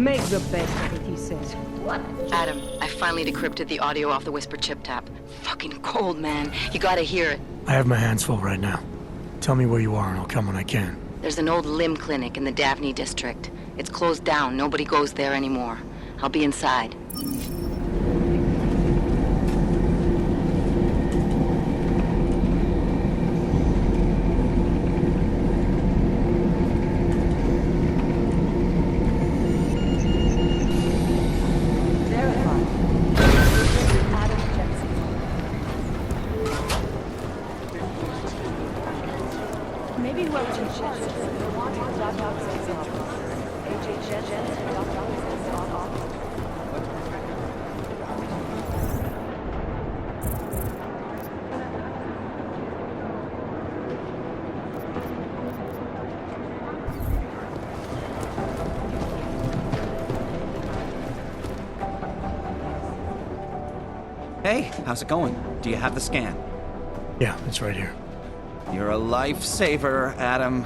Make the best of it, he says. What? Adam, I finally decrypted the audio off the whisper chip tap. Fucking cold, man. You gotta hear it. I have my hands full right now. Tell me where you are and I'll come when I can. There's an old limb clinic in the Daphne district. It's closed down. Nobody goes there anymore. I'll be inside. Hey, how's it going? Do you have the scan? Yeah, it's right here. You're a lifesaver, Adam.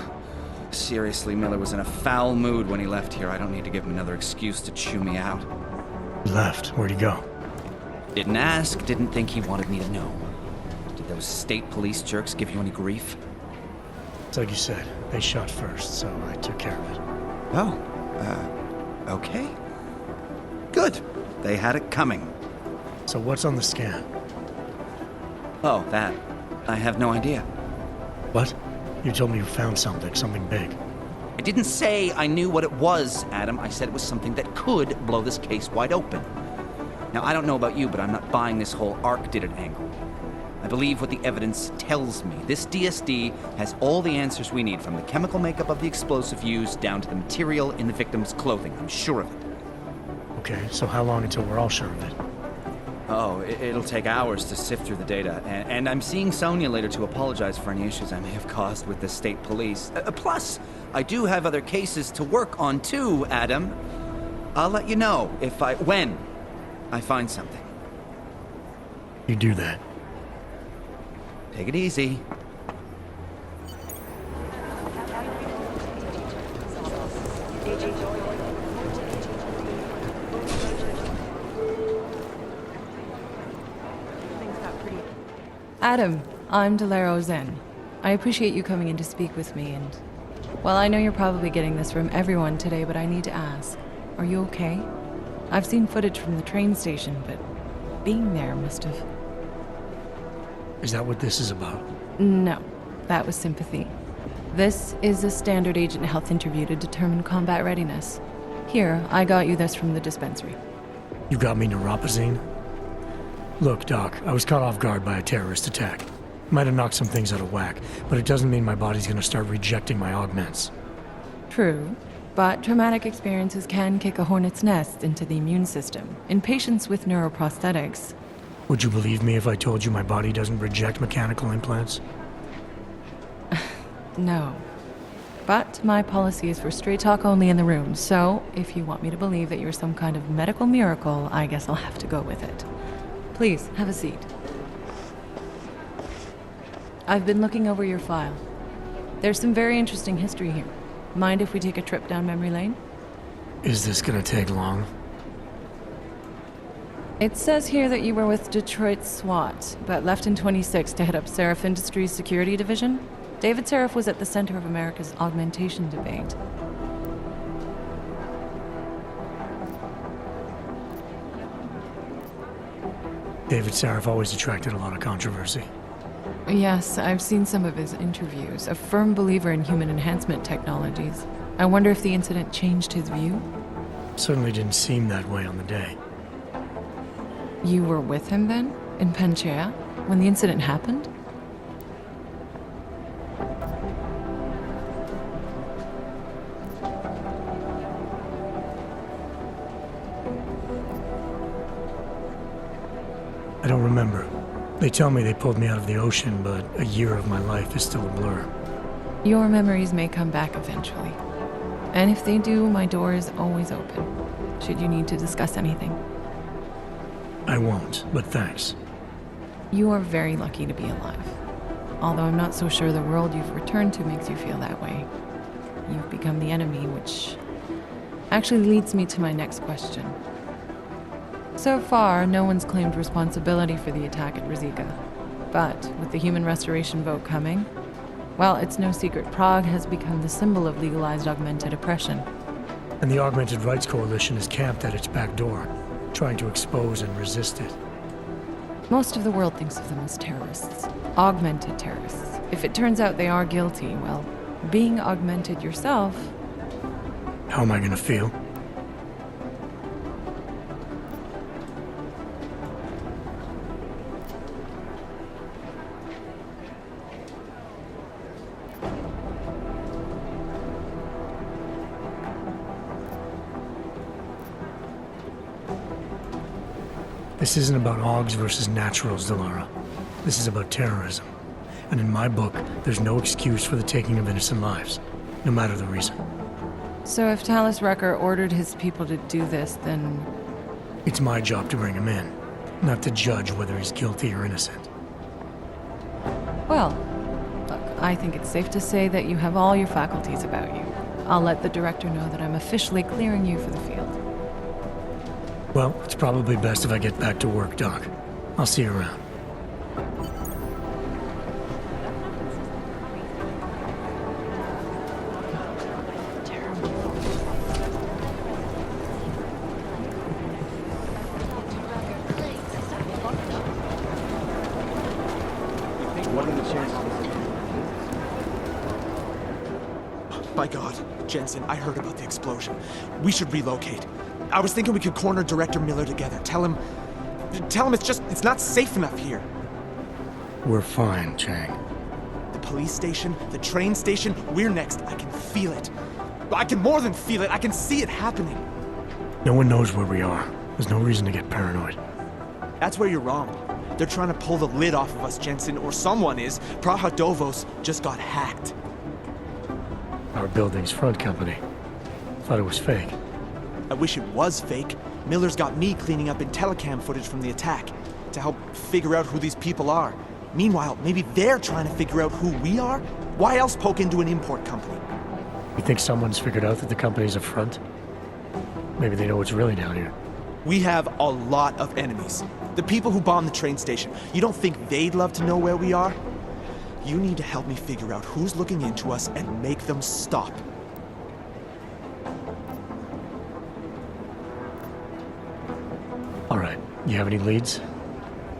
Seriously, Miller was in a foul mood when he left here. I don't need to give him another excuse to chew me out. He left. Where'd he go? Didn't ask, didn't think he wanted me to know. Did those state police jerks give you any grief? It's like you said, they shot first, so I took care of it. Oh, okay. Good. They had it coming. So what's on the scan? Oh, that. I have no idea. What? You told me you found something big. I didn't say I knew what it was, Adam. I said it was something that could blow this case wide open. Now, I don't know about you, but I'm not buying this whole Ark did it angle. I believe what the evidence tells me. This DSD has all the answers we need, from the chemical makeup of the explosive used down to the material in the victim's clothing. I'm sure of it. Okay, so how long until we're all sure of it? Oh, it'll take hours to sift through the data, and I'm seeing Sonia later to apologize for any issues I may have caused with the state police. Plus, I do have other cases to work on too, Adam. I'll let you know when I find something. You do that. Take it easy. Adam, I'm Delara Auzenne. I appreciate you coming in to speak with me, and... well, I know you're probably getting this from everyone today, but I need to ask. Are you okay? I've seen footage from the train station, but being there must have... Is that what this is about? No, that was sympathy. This is a standard agent health interview to determine combat readiness. Here, I got you this from the dispensary. You got me neuropazine? Look, Doc, I was caught off guard by a terrorist attack. Might have knocked some things out of whack, but it doesn't mean my body's gonna start rejecting my augments. True, but traumatic experiences can kick a hornet's nest into the immune system. In patients with neuroprosthetics... Would you believe me if I told you my body doesn't reject mechanical implants? No. But my policy is for straight talk only in the room, so if you want me to believe that you're some kind of medical miracle, I guess I'll have to go with it. Please, have a seat. I've been looking over your file. There's some very interesting history here. Mind if we take a trip down memory lane? Is this gonna take long? It says here that you were with Detroit SWAT, but left in 26 to head up Seraph Industries' security division. David Seraph was at the center of America's augmentation debate. David Seraph always attracted a lot of controversy. Yes, I've seen some of his interviews. A firm believer in human enhancement technologies. I wonder if the incident changed his view? Certainly didn't seem that way on the day. You were with him then? In Panchea? When the incident happened? I don't remember. They tell me they pulled me out of the ocean, but a year of my life is still a blur. Your memories may come back eventually. And if they do, my door is always open, should you need to discuss anything. I won't, but thanks. You are very lucky to be alive. Although I'm not so sure the world you've returned to makes you feel that way. You've become the enemy, which actually leads me to my next question. So far, no one's claimed responsibility for the attack at Ružicka. But with the human restoration vote coming, well, it's no secret Prague has become the symbol of legalized augmented oppression. And the Augmented Rights Coalition is camped at its back door, trying to expose and resist it. Most of the world thinks of them as terrorists. Augmented terrorists. If it turns out they are guilty, well, being augmented yourself... How am I gonna feel? This isn't about Augs versus naturals, Delara. This is about terrorism. And in my book, there's no excuse for the taking of innocent lives, no matter the reason. So if Tallis Rucker ordered his people to do this, then... It's my job to bring him in, not to judge whether he's guilty or innocent. Well, look, I think it's safe to say that you have all your faculties about you. I'll let the director know that I'm officially clearing you for the field. Well, it's probably best if I get back to work, Doc. I'll see you around. What are the chances? By God, Jensen, I heard about the explosion. We should relocate. I was thinking we could corner Director Miller together. Tell him it's not safe enough here. We're fine, Chang. The police station, the train station, we're next. I can feel it. I can more than feel it. I can see it happening. No one knows where we are. There's no reason to get paranoid. That's where you're wrong. They're trying to pull the lid off of us, Jensen, or someone is. Praha Dovoz just got hacked. Our building's front company. Thought it was fake. I wish it was fake. Miller's got me cleaning up IntelliCam footage from the attack to help figure out who these people are. Meanwhile, maybe they're trying to figure out who we are? Why else poke into an import company? You think someone's figured out that the company's a front? Maybe they know what's really down here. We have a lot of enemies. The people who bombed the train station. You don't think they'd love to know where we are? You need to help me figure out who's looking into us and make them stop. All right, you have any leads?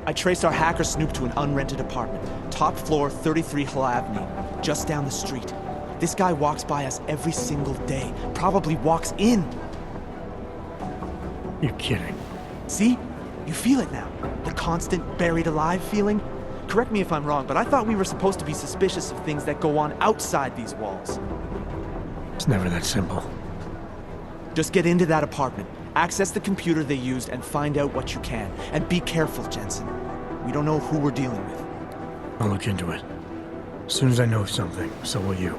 I traced our hacker snoop to an unrented apartment. Top floor, 33 Hull Avenue, just down the street. This guy walks by us every single day. Probably walks in. You're kidding. See? You feel it now. The constant buried alive feeling. Correct me if I'm wrong, but I thought we were supposed to be suspicious of things that go on outside these walls. It's never that simple. Just get into that apartment, access the computer they used, and find out what you can. And be careful, Jensen. We don't know who we're dealing with. I'll look into it. As soon as I know something, so will you.